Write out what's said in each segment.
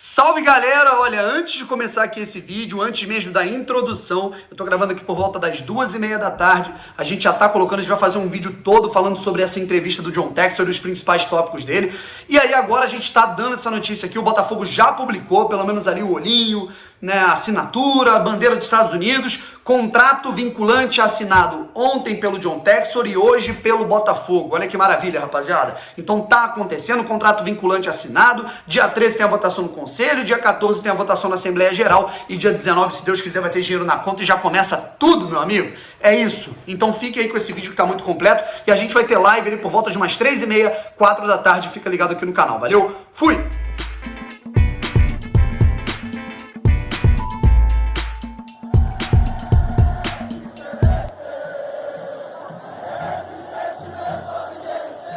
Salve galera, olha, antes de começar aqui esse vídeo, antes mesmo da introdução, eu tô gravando aqui por volta das 2h30 da tarde, a gente já tá colocando, a gente vai fazer um vídeo todo falando sobre essa entrevista do John Textor e os principais tópicos dele, e aí agora a gente tá dando essa notícia aqui, o Botafogo já publicou, pelo menos ali o olhinho, né, a assinatura, a bandeira dos Estados Unidos, contrato vinculante assinado ontem pelo John Textor e hoje pelo Botafogo. Olha que maravilha, rapaziada. Então tá acontecendo, contrato vinculante assinado, dia 13 tem a votação no Conselho, dia 14 tem a votação na Assembleia Geral e dia 19, se Deus quiser, vai ter dinheiro na conta e já começa tudo, meu amigo. É isso. Então fique aí com esse vídeo que tá muito completo e a gente vai ter live ali por volta de umas 3h30, 4 da tarde. Fica ligado aqui no canal. Valeu? Fui!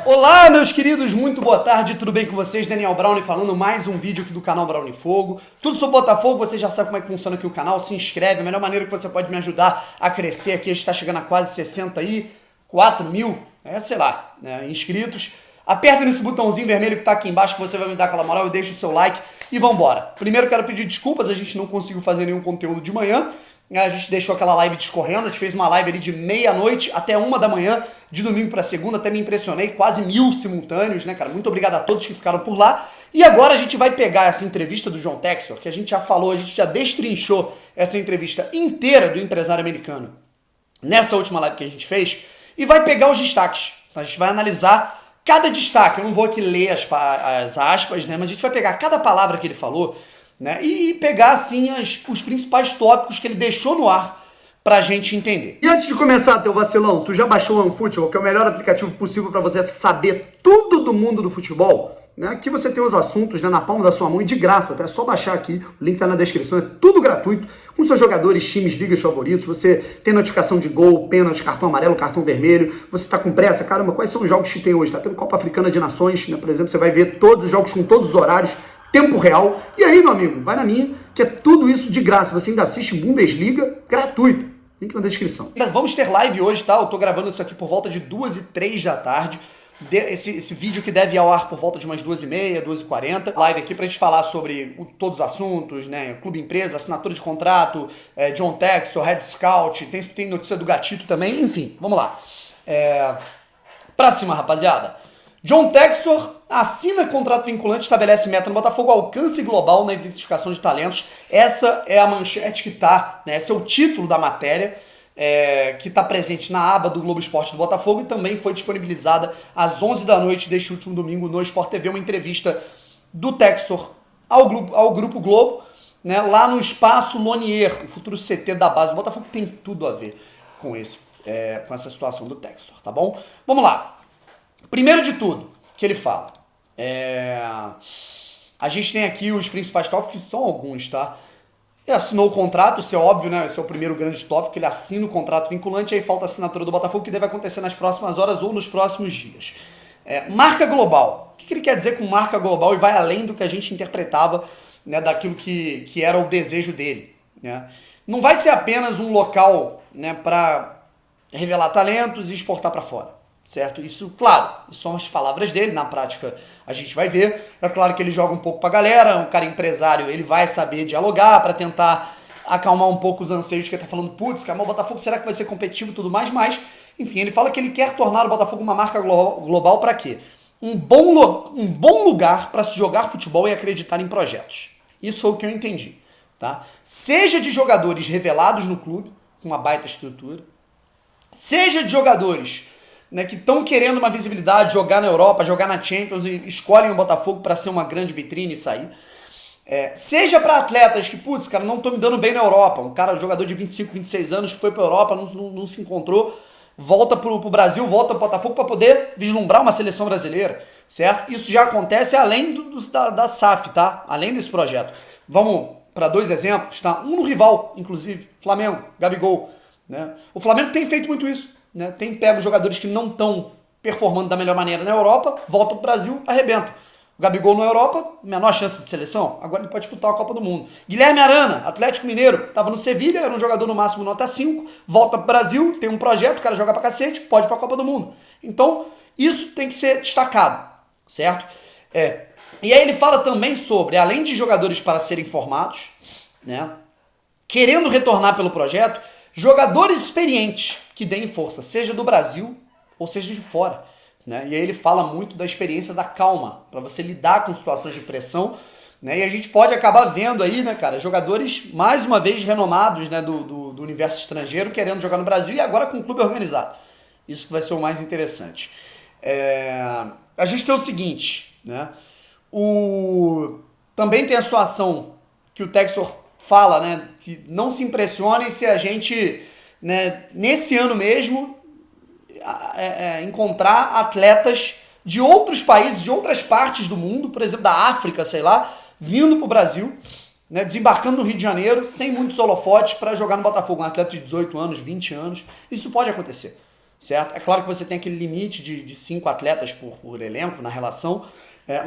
Olá, meus queridos, muito boa tarde, tudo bem com vocês? Daniel Brownie falando, mais um vídeo aqui do canal Brownie Fogo. Tudo sobre Botafogo, você já sabe como é que funciona aqui o canal, se inscreve, a melhor maneira que você pode me ajudar a crescer aqui, a gente está chegando a quase 64 mil, sei lá, né, inscritos. Aperta nesse botãozinho vermelho que tá aqui embaixo que você vai me dar aquela moral e deixa o seu like e vambora. Primeiro quero pedir desculpas, a gente não conseguiu fazer nenhum conteúdo de manhã. A gente deixou aquela live discorrendo, a gente fez uma live ali de meia-noite até 1 da manhã, de domingo para segunda, até me impressionei, quase 1000 simultâneos, né, cara? Muito obrigado a todos que ficaram por lá. E agora a gente vai pegar essa entrevista do John Textor, que a gente já falou, a gente já destrinchou essa entrevista inteira do empresário americano nessa última live que a gente fez, e vai pegar os destaques. A gente vai analisar cada destaque, eu não vou aqui ler as aspas, né, mas a gente vai pegar cada palavra que ele falou, né, e pegar assim os principais tópicos que ele deixou no ar pra gente entender. E antes de começar, teu vacilão, tu já baixou o OneFootball, que é o melhor aplicativo possível para você saber tudo do mundo do futebol? Né? Aqui você tem os assuntos, né, na palma da sua mão e de graça, tá? É só baixar aqui, o link tá na descrição, é tudo gratuito, com seus jogadores, times, ligas favoritos, você tem notificação de gol, pênalti, cartão amarelo, cartão vermelho, você tá com pressa, caramba, quais são os jogos que tem hoje? Tá tendo Copa Africana de Nações, né, por exemplo, você vai ver todos os jogos com todos os horários, tempo real, e aí, meu amigo, vai na minha, que é tudo isso de graça, você ainda assiste Bundesliga gratuito. Link na descrição. Vamos ter live hoje, tá? Eu tô gravando isso aqui por volta de 2h03 da tarde. Esse vídeo que deve ir ao ar por volta de umas 2h30, 2h40. Live aqui pra gente falar sobre todos os assuntos, né? Clube empresa, assinatura de contrato, John Textor, Red Scout, tem notícia do Gatito também, enfim, vamos lá. Pra cima, rapaziada. John Textor assina contrato vinculante, estabelece meta no Botafogo, alcance global na identificação de talentos. Essa é a manchete que tá, né? Esse é o título da matéria, que está presente na aba do Globo Esporte do Botafogo e também foi disponibilizada às 11 da noite deste último domingo no Sport TV, uma entrevista do Textor ao Grupo Globo, né? Lá no Espaço Lonier, o futuro CT da base do Botafogo, tem tudo a ver com essa situação do Textor, tá bom? Vamos lá. Primeiro de tudo, que ele fala, a gente tem aqui os principais tópicos, que são alguns, tá? Ele assinou o contrato, isso é óbvio, né? Esse é o primeiro grande tópico, ele assina o contrato vinculante, aí falta a assinatura do Botafogo, que deve acontecer nas próximas horas ou nos próximos dias. Marca global. O que ele quer dizer com marca global e vai além do que a gente interpretava, né, daquilo que era o desejo dele, né? Não vai ser apenas um local, né, para revelar talentos e exportar para fora. Certo? Isso, claro, são as palavras dele, na prática a gente vai ver. É claro que ele joga um pouco pra galera, um cara empresário, ele vai saber dialogar para tentar acalmar um pouco os anseios que ele tá falando, putz, cara, o Botafogo será que vai ser competitivo e tudo mais, mas, enfim, ele fala que ele quer tornar o Botafogo uma marca global para quê? Um bom lugar para se jogar futebol e acreditar em projetos. Isso foi o que eu entendi, tá? Seja de jogadores revelados no clube, com uma baita estrutura, seja de jogadores, né, que estão querendo uma visibilidade, jogar na Europa, jogar na Champions e escolhem o Botafogo para ser uma grande vitrine e sair. Seja para atletas que, putz, cara, não estão me dando bem na Europa. Um cara, jogador de 25, 26 anos, foi para a Europa, não se encontrou, volta para o Brasil, volta para o Botafogo para poder vislumbrar uma seleção brasileira, certo? Isso já acontece além da SAF, tá? Além desse projeto. Vamos para 2 exemplos, tá? Um no rival, inclusive, Flamengo, Gabigol, né? O Flamengo tem feito muito isso. Né, tem pego jogadores que não estão performando da melhor maneira na Europa, voltam para o Brasil, arrebentam. O Gabigol na Europa, menor chance de seleção, agora ele pode disputar a Copa do Mundo. Guilherme Arana, Atlético Mineiro, estava no Sevilha, era um jogador no máximo nota 5, volta para o Brasil, tem um projeto, o cara joga para cacete, pode ir para a Copa do Mundo. Então, isso tem que ser destacado, certo? E aí ele fala também sobre, além de jogadores para serem formados, né, querendo retornar pelo projeto, jogadores experientes que deem força, seja do Brasil ou seja de fora. Né? E aí ele fala muito da experiência da calma, para você lidar com situações de pressão. Né? E a gente pode acabar vendo aí, né, cara, jogadores mais uma vez renomados, né, do universo estrangeiro querendo jogar no Brasil e agora com um clube organizado. Isso que vai ser o mais interessante. A gente tem o seguinte, né? Também tem a situação que o Textor fala, né, que não se impressionem se a gente, né, nesse ano mesmo, encontrar atletas de outros países, de outras partes do mundo, por exemplo, da África, sei lá, vindo para o Brasil, né, desembarcando no Rio de Janeiro, sem muitos holofotes, para jogar no Botafogo. Um atleta de 18 anos, 20 anos. Isso pode acontecer, certo? É claro que você tem aquele limite de 5 atletas por elenco na relação,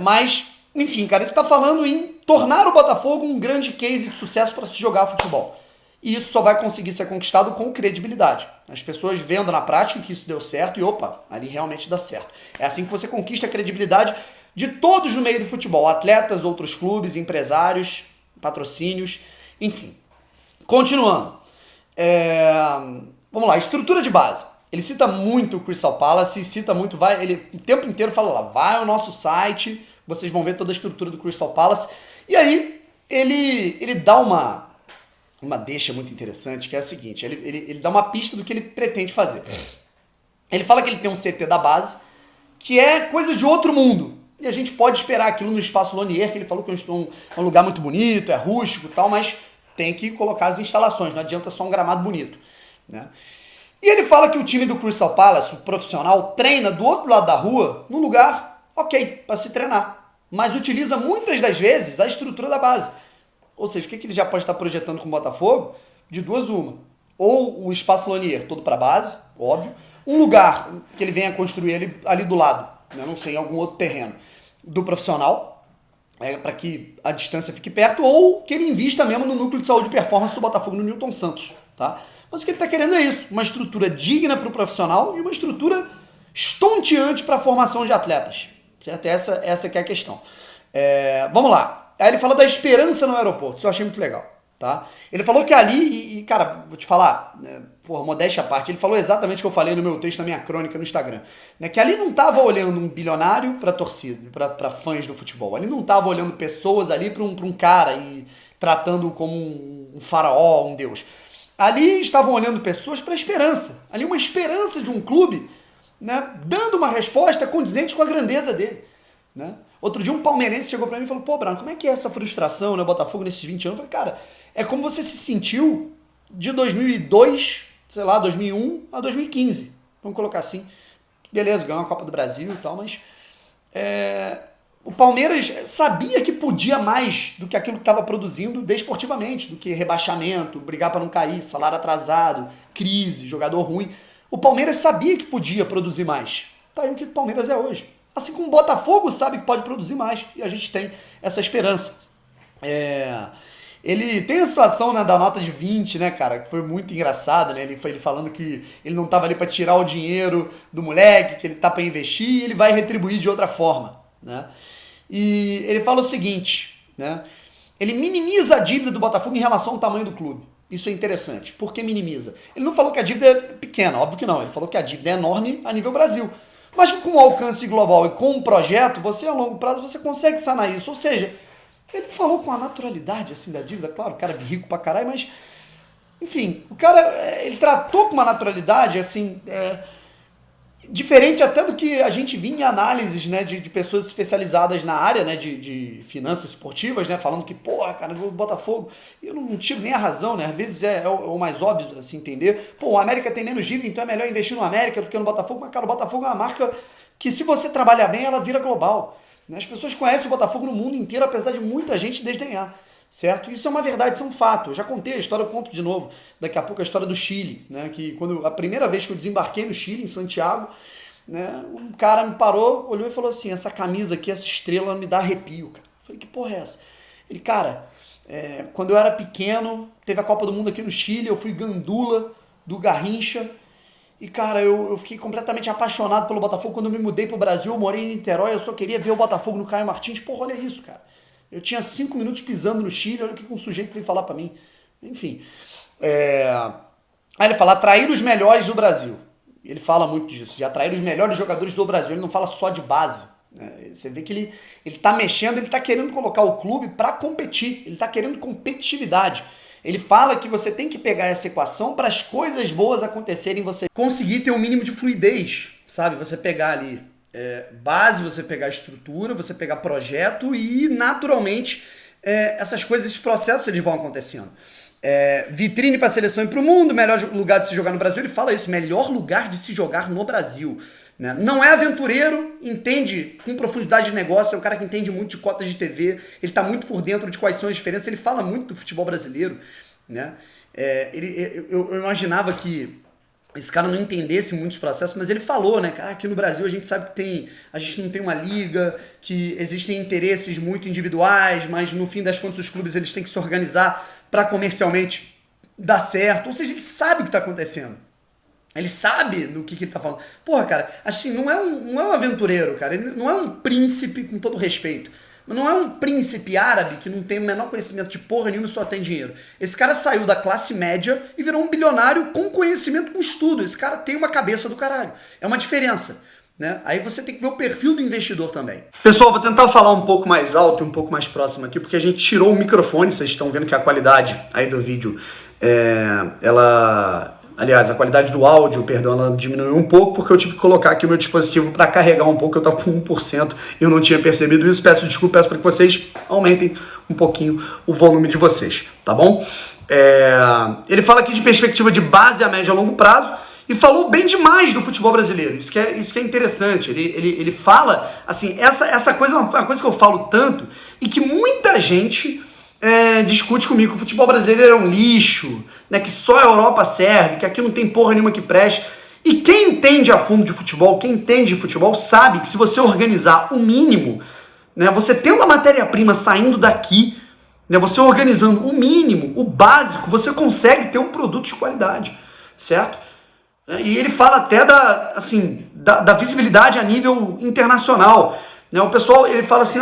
mas, enfim, cara, ele está falando em tornar o Botafogo um grande case de sucesso para se jogar futebol. E isso só vai conseguir ser conquistado com credibilidade. As pessoas vendo na prática que isso deu certo e, opa, ali realmente dá certo. É assim que você conquista a credibilidade de todos no meio do futebol. Atletas, outros clubes, empresários, patrocínios, enfim. Continuando. Vamos lá, estrutura de base. Ele cita muito o Crystal Palace, cita muito, ele o tempo inteiro fala lá, vai ao nosso site, vocês vão ver toda a estrutura do Crystal Palace. E aí, ele dá uma deixa muito interessante, que é a seguinte, ele dá uma pista do que ele pretende fazer. Ele fala que ele tem um CT da base, que é coisa de outro mundo. E a gente pode esperar aquilo no Espaço Lonier, que ele falou que é um lugar muito bonito, é rústico e tal, mas tem que colocar as instalações, não adianta só um gramado bonito. Né? E ele fala que o time do Crystal Palace, o profissional, treina do outro lado da rua, num lugar ok, para se treinar. Mas utiliza muitas das vezes a estrutura da base. Ou seja, o que ele já pode estar projetando com o Botafogo? De duas uma. Ou o Espaço Lonier todo para base, óbvio. Um lugar que ele venha construir ali do lado, né, não sei, em algum outro terreno, do profissional, para que a distância fique perto, ou que ele invista mesmo no núcleo de saúde e performance do Botafogo no Newton Santos. Tá? Mas o que ele está querendo é isso, uma estrutura digna para o profissional e uma estrutura estonteante para a formação de atletas. Certo? Essa que é a questão. Vamos lá. Aí ele fala da esperança no aeroporto, isso eu achei muito legal, tá? Ele falou que ali, cara, vou te falar, né, porra, modéstia à parte, ele falou exatamente o que eu falei no meu texto, na minha crônica no Instagram, né, que ali não tava olhando um bilionário pra torcida, pra fãs do futebol, ali não tava olhando pessoas ali pra um cara e tratando como um faraó, um deus. Ali estavam olhando pessoas pra esperança, ali uma esperança de um clube, né, dando uma resposta condizente com a grandeza dele, né? Outro dia um palmeirense chegou pra mim e falou, pô, Bruno, como é que é essa frustração, né, Botafogo nesses 20 anos? Eu falei, cara, é como você se sentiu de 2002, sei lá, 2001 a 2015. Vamos colocar assim. Beleza, ganhou a Copa do Brasil e tal, mas o Palmeiras sabia que podia mais do que aquilo que estava produzindo desportivamente, do que rebaixamento, brigar para não cair, salário atrasado, crise, jogador ruim. O Palmeiras sabia que podia produzir mais. Tá aí o que o Palmeiras é hoje. Assim como o Botafogo sabe que pode produzir mais. E a gente tem essa esperança. Ele tem a situação, né, da nota de 20, né, cara, que foi muito engraçado, né? Ele falando que ele não tava ali para tirar o dinheiro do moleque, que ele tá para investir e ele vai retribuir de outra forma, né? E ele fala o seguinte, né? Ele minimiza a dívida do Botafogo em relação ao tamanho do clube. Isso é interessante. Por que minimiza? Ele não falou que a dívida é pequena, óbvio que não. Ele falou que a dívida é enorme a nível Brasil. Mas que com o alcance global e com um projeto, você a longo prazo você consegue sanar isso. Ou seja, ele falou com a naturalidade assim da dívida, claro, o cara é rico pra caralho, mas enfim, o cara, ele tratou com uma naturalidade assim, diferente até do que a gente vinha em análises, né, de pessoas especializadas na área, né, de finanças esportivas, né, falando que, porra, cara, o Botafogo, eu não tiro nem a razão, né, às vezes é o mais óbvio, assim, entender, pô, o América tem menos dívida, então é melhor investir no América do que no Botafogo, mas, cara, o Botafogo é uma marca que, se você trabalhar bem, ela vira global, né, as pessoas conhecem o Botafogo no mundo inteiro, apesar de muita gente desdenhar. Certo? Isso é uma verdade, isso é um fato. Eu já contei a história, eu conto de novo. Daqui a pouco a história do Chile, né? Que quando a primeira vez que eu desembarquei no Chile, em Santiago, né? Um cara me parou, olhou e falou assim: essa camisa aqui, essa estrela me dá arrepio, cara. Eu falei, que porra é essa? Ele, cara, quando eu era pequeno, teve a Copa do Mundo aqui no Chile, eu fui gandula do Garrincha E, cara, eu fiquei completamente apaixonado pelo Botafogo. Quando eu me mudei pro Brasil, eu morei em Niterói, eu só queria ver o Botafogo no Caio Martins. Porra, olha isso, cara. Eu tinha 5 minutos pisando no Chile, olha o que um sujeito veio falar pra mim. Enfim. Aí ele fala, atrair os melhores do Brasil. Ele fala muito disso, de atrair os melhores jogadores do Brasil. Ele não fala só de base. Né? Você vê que ele tá mexendo, ele tá querendo colocar o clube pra competir. Ele tá querendo competitividade. Ele fala que você tem que pegar essa equação para as coisas boas acontecerem, você conseguir ter um mínimo de fluidez, sabe? Você pegar ali base, você pegar estrutura, você pegar projeto e, naturalmente, essas coisas, esses processos, eles vão acontecendo. Vitrine para a seleção e para o mundo, melhor lugar de se jogar no Brasil. Ele fala isso, melhor lugar de se jogar no Brasil. Né? Não é aventureiro, entende com profundidade de negócio, é um cara que entende muito de cotas de TV, ele está muito por dentro de quais são as diferenças, ele fala muito do futebol brasileiro. Né? Eu imaginava que esse cara não entendesse muitos processos, mas ele falou, né, cara, aqui no Brasil a gente sabe que a gente não tem uma liga, que existem interesses muito individuais, mas no fim das contas os clubes eles têm que se organizar para comercialmente dar certo, ou seja, ele sabe o que está acontecendo. Ele sabe do que ele tá falando. Porra, cara, assim, não é um aventureiro, cara. Ele não é um príncipe, com todo respeito. Não é um príncipe árabe que não tem o menor conhecimento de porra nenhuma e só tem dinheiro. Esse cara saiu da classe média e virou um bilionário com conhecimento, com estudo. Esse cara tem uma cabeça do caralho. É uma diferença. Né? Aí você tem que ver o perfil do investidor também. Pessoal, vou tentar falar um pouco mais alto e um pouco mais próximo aqui, porque a gente tirou o microfone. Vocês estão vendo que a qualidade aí do vídeo, aliás, a qualidade do áudio, perdão, ela diminuiu um pouco porque eu tive que colocar aqui o meu dispositivo para carregar um pouco, eu estava com 1% e eu não tinha percebido isso. Peço desculpa, peço para que vocês aumentem um pouquinho o volume de vocês, tá bom? Ele fala aqui de perspectiva de base a médio e a longo prazo e falou bem demais do futebol brasileiro, isso que é interessante. Ele fala, assim, essa coisa é uma coisa que eu falo tanto e que muita gente discute comigo que o futebol brasileiro é um lixo, né, que só a Europa serve, que aqui não tem porra nenhuma que preste. E quem entende a fundo de futebol, quem entende de futebol, sabe que se você organizar o mínimo, né, você tendo a matéria-prima saindo daqui, né, você organizando o mínimo, o básico, você consegue ter um produto de qualidade, certo? E ele fala até da visibilidade a nível internacional. Né? O pessoal, ele fala assim,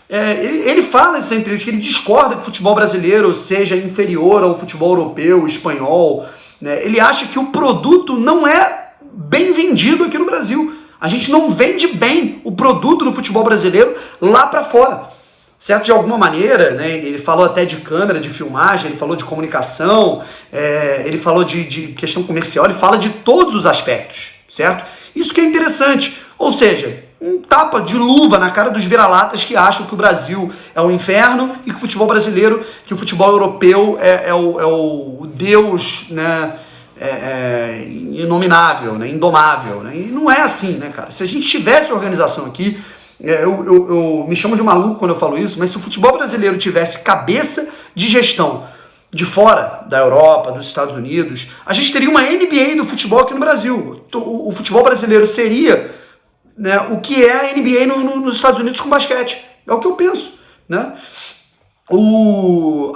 ele fala isso entre eles, que ele discorda que o futebol brasileiro seja inferior ao futebol europeu, espanhol. Né? Ele acha que o produto não é bem vendido aqui no Brasil. A gente não vende bem o produto do futebol brasileiro lá para fora. Certo? De alguma maneira, né? Ele falou até de câmera, de filmagem, ele falou de comunicação, ele falou de questão comercial, ele fala de todos os aspectos, certo? Isso que é interessante. Ou seja, um tapa de luva na cara dos vira-latas que acham que o Brasil é o inferno e que o futebol brasileiro, que o futebol europeu é o Deus, né, inominável, né, indomável. Né? E não é assim, né, cara? Se a gente tivesse organização aqui, eu me chamo de maluco quando eu falo isso, mas se o futebol brasileiro tivesse cabeça de gestão de fora da Europa, dos Estados Unidos, a gente teria uma NBA do futebol aqui no Brasil. O futebol brasileiro seria, né, o que é a NBA nos Estados Unidos com basquete. É o que eu penso. Né?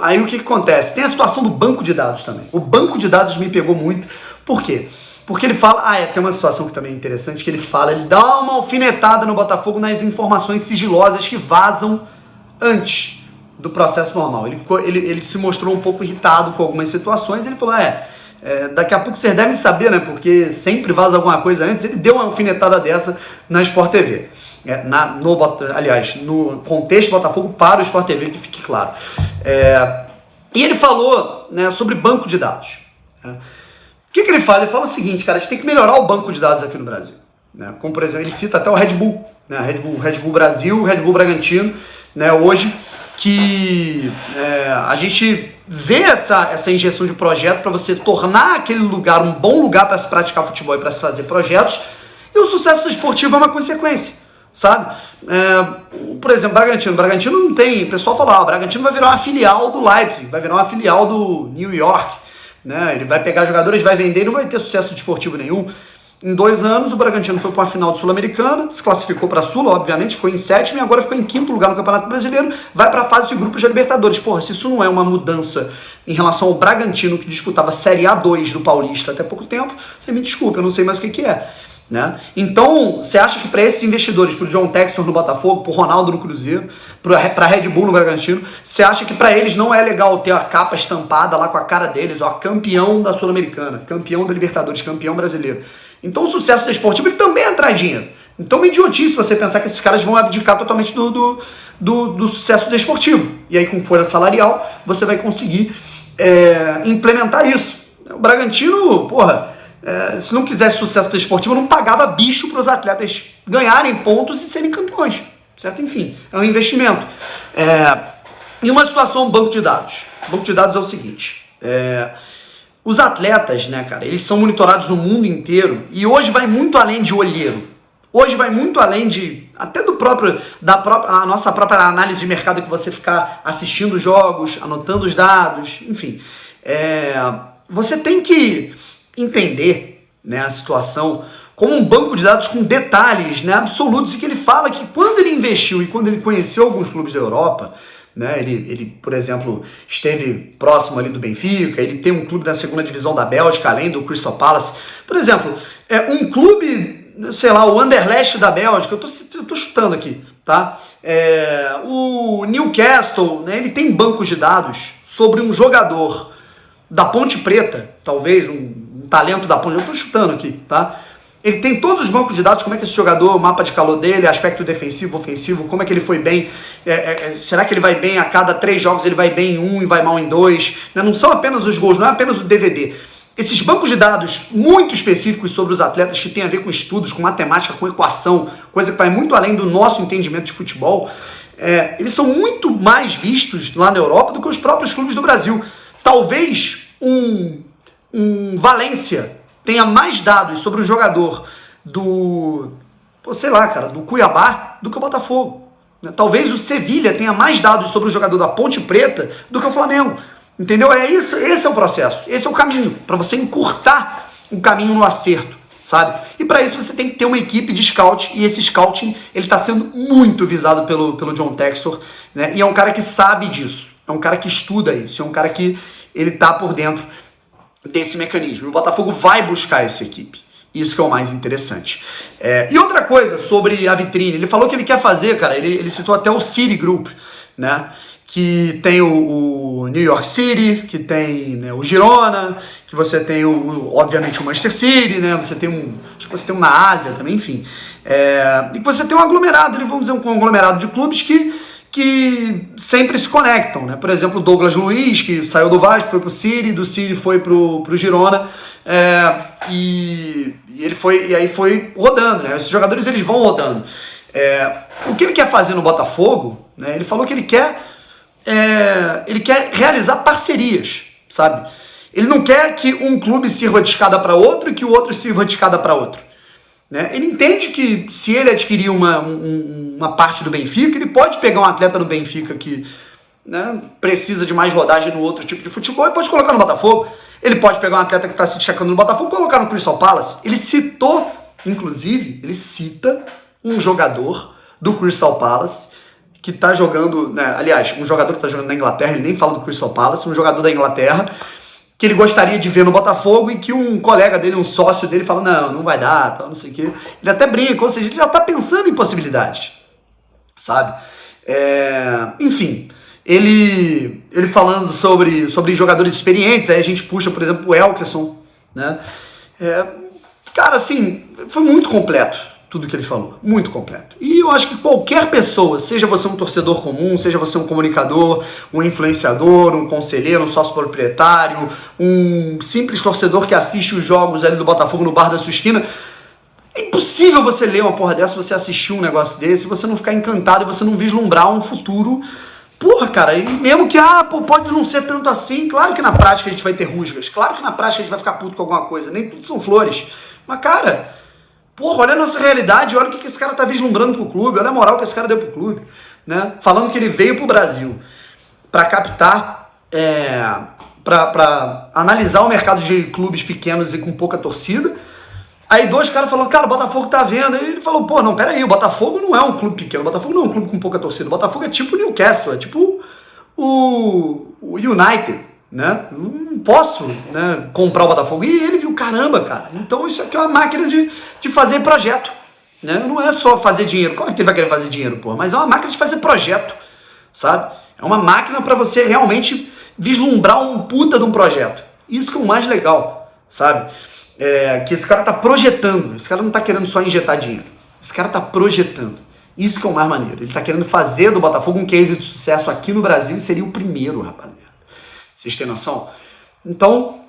Aí o que acontece? Tem a situação do banco de dados também. O banco de dados me pegou muito. Por quê? Porque ele fala, tem uma situação que também é interessante, que ele dá uma alfinetada no Botafogo nas informações sigilosas que vazam antes do processo normal. Ele se mostrou um pouco irritado com algumas situações, ele falou, daqui a pouco vocês devem saber, né, porque sempre vaza alguma coisa antes. Ele deu uma alfinetada dessa na Sport TV. No contexto Botafogo para o Sport TV, que fique claro. E ele falou, né, sobre banco de dados. O que ele fala? Ele fala o seguinte, cara, a gente tem que melhorar o banco de dados aqui no Brasil. Né? Como, por exemplo, ele cita até o Red Bull, né? Red Bull Brasil, Red Bull Bragantino, né? Hoje, que a gente vê essa injeção de projeto para você tornar aquele lugar um bom lugar para se praticar futebol e para se fazer projetos, e o sucesso do esportivo é uma consequência, sabe? Por exemplo, Bragantino não tem, o pessoal fala, o Bragantino vai virar uma filial do Leipzig, vai virar uma filial do New York, né? Ele vai pegar jogadores, vai vender e não vai ter sucesso desportivo nenhum. Em 2 anos, o Bragantino foi para uma final do Sul-Americana, se classificou para a Sula, obviamente, ficou em 7º e agora ficou em 5º lugar no Campeonato Brasileiro, vai para a fase de grupos da Libertadores. Porra, se isso não é uma mudança, em relação ao Bragantino, que disputava Série A2 do Paulista até pouco tempo, você me desculpa, eu não sei mais o que é. Né? Então, você acha que para esses investidores, para o John Textor no Botafogo, para o Ronaldo no Cruzeiro, para a Red Bull no Bragantino, você acha que para eles não é legal ter a capa estampada lá com a cara deles, ó, campeão da Sul-Americana, campeão da Libertadores, campeão brasileiro? Então o sucesso desportivo ele também atrai dinheiro. Então é idiotice você pensar que esses caras vão abdicar totalmente do sucesso desportivo. E aí com folha salarial você vai conseguir implementar isso. O Bragantino, porra, se não quisesse sucesso desportivo, não pagava bicho para os atletas ganharem pontos e serem campeões, certo? Enfim, é um investimento. Em uma situação, banco de dados. Banco de dados é o seguinte, os atletas, né, cara, eles são monitorados no mundo inteiro e hoje vai muito além de olheiro. Hoje vai muito além de, até a nossa própria análise de mercado, que você ficar assistindo jogos, anotando os dados, enfim. Você tem que entender, né, a situação como um banco de dados com detalhes, né, absolutos, e que ele fala que quando ele investiu e quando ele conheceu alguns clubes da Europa, né, ele, por exemplo, esteve próximo ali do Benfica, ele tem um clube da segunda divisão da Bélgica, além do Crystal Palace. Por exemplo, um clube, sei lá, o Anderlecht da Bélgica, eu tô chutando aqui, tá? O Newcastle, né, ele tem bancos de dados sobre um jogador da Ponte Preta, talvez, um talento da Ponte, eu tô chutando aqui, tá? Ele tem todos os bancos de dados, como é que esse jogador, o mapa de calor dele, aspecto defensivo, ofensivo, como é que ele foi bem, será que ele vai bem a cada 3 jogos, ele vai bem em 1 e vai mal em 2, né? Não são apenas os gols, não é apenas o DVD. Esses bancos de dados muito específicos sobre os atletas, que tem a ver com estudos, com matemática, com equação, coisa que vai muito além do nosso entendimento de futebol, eles são muito mais vistos lá na Europa do que os próprios clubes do Brasil. Talvez um Valência tenha mais dados sobre o jogador do Cuiabá do que o Botafogo. Talvez o Sevilha tenha mais dados sobre o jogador da Ponte Preta do que o Flamengo. Entendeu? Esse é o processo, esse é o caminho, para você encurtar o caminho no acerto, sabe? E para isso você tem que ter uma equipe de scout, e esse scouting, ele está sendo muito visado pelo John Textor, né? E é um cara que sabe disso, é um cara que estuda isso, é um cara que ele tá por dentro desse mecanismo. O Botafogo vai buscar essa equipe. Isso que é o mais interessante. E outra coisa sobre a vitrine, ele falou que ele quer fazer, cara, ele citou até o City Group, né? Que tem o New York City, que tem, né, o Girona, que você tem, obviamente, o Manchester City, né? Você tem acho que você tem um na Ásia também, enfim. E que você tem um aglomerado, vamos dizer, um conglomerado de clubes que sempre se conectam, né? Por exemplo, o Douglas Luiz, que saiu do Vasco, foi pro City, do City foi pro Girona, e aí foi rodando, né? Esses jogadores, eles vão rodando. O que ele quer fazer no Botafogo, né? Ele falou que ele quer realizar parcerias, sabe? Ele não quer que um clube sirva de escada para outro e que o outro sirva de escada para outro. Né? Ele entende que se ele adquirir uma parte do Benfica, ele pode pegar um atleta no Benfica que, né, precisa de mais rodagem no outro tipo de futebol e pode colocar no Botafogo. Ele pode pegar um atleta que está se destacando no Botafogo e colocar no Crystal Palace. Ele citou, inclusive, ele cita um jogador do Crystal Palace que está jogando, né, aliás, um jogador que está jogando na Inglaterra, ele nem fala do Crystal Palace, um jogador da Inglaterra, que ele gostaria de ver no Botafogo e que um colega dele, um sócio dele, fala, não vai dar, tal, não sei o quê. Ele até brinca, ou seja, ele já está pensando em possibilidades, sabe? Enfim, ele falando sobre jogadores experientes, aí a gente puxa, por exemplo, o Elkerson, né? Cara, assim, foi muito completo tudo que ele falou, muito completo. E eu acho que qualquer pessoa, seja você um torcedor comum, seja você um comunicador, um influenciador, um conselheiro, um sócio proprietário, um simples torcedor que assiste os jogos ali do Botafogo no bar da sua esquina, é impossível você ler uma porra dessa, você assistir um negócio desse, você não ficar encantado e você não vislumbrar um futuro. Porra, cara, e mesmo que, pode não ser tanto assim, claro que na prática a gente vai ter rusgas, claro que na prática a gente vai ficar puto com alguma coisa, nem tudo são flores, mas, cara, porra, olha a nossa realidade, olha o que esse cara tá vislumbrando pro clube, olha a moral que esse cara deu pro clube, né? Falando que ele veio pro Brasil para captar, para analisar o mercado de clubes pequenos e com pouca torcida. Aí 2 caras falaram, cara, o Botafogo tá vendo. Aí ele falou, pô, não, peraí, o Botafogo não é um clube pequeno, o Botafogo não é um clube com pouca torcida, o Botafogo é tipo o Newcastle, é tipo o United, né? Não posso, né, comprar o Botafogo. E ele viu, caramba, cara, então isso aqui é uma máquina de fazer projeto, né? Não é só fazer dinheiro. Claro que ele vai querer fazer dinheiro, porra, mas é uma máquina de fazer projeto, sabe? É uma máquina para você realmente vislumbrar um puta de um projeto. Isso que é o mais legal, sabe? Que esse cara tá projetando. Esse cara não tá querendo só injetar dinheiro. Esse cara tá projetando. Isso que é o mais maneiro. Ele tá querendo fazer do Botafogo um case de sucesso aqui no Brasil e seria o primeiro, rapaziada. Vocês têm noção? Então,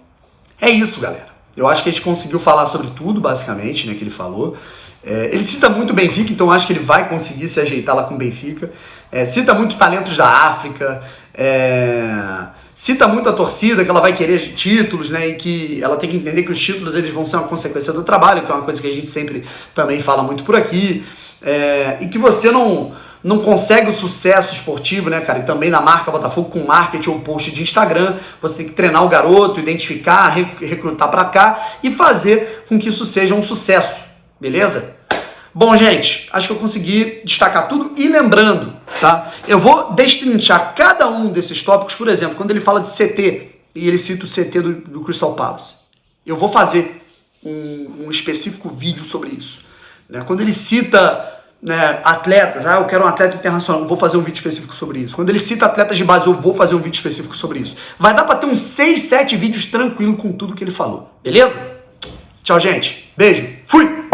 é isso, galera. Eu acho que a gente conseguiu falar sobre tudo, basicamente, né, que ele falou. Ele cita muito o Benfica, então eu acho que ele vai conseguir se ajeitar lá com o Benfica. Cita muito talentos da África. Cita muito a torcida, que ela vai querer títulos, né, e que ela tem que entender que os títulos eles vão ser uma consequência do trabalho, que é uma coisa que a gente sempre também fala muito por aqui. E que você não consegue o sucesso esportivo, né, cara? E também na marca Botafogo com marketing ou post de Instagram. Você tem que treinar o garoto, identificar, recrutar pra cá e fazer com que isso seja um sucesso, beleza? Bom, gente, acho que eu consegui destacar tudo. E lembrando, tá? Eu vou destrinchar cada um desses tópicos. Por exemplo, quando ele fala de CT, e ele cita o CT do Crystal Palace, eu vou fazer um específico vídeo sobre isso, né? Quando ele cita, né, atletas, eu quero um atleta internacional, eu vou fazer um vídeo específico sobre isso. Quando ele cita atletas de base, eu vou fazer um vídeo específico sobre isso. Vai dar para ter uns 6, 7 vídeos tranquilo com tudo que ele falou, beleza? Tchau, gente. Beijo. Fui!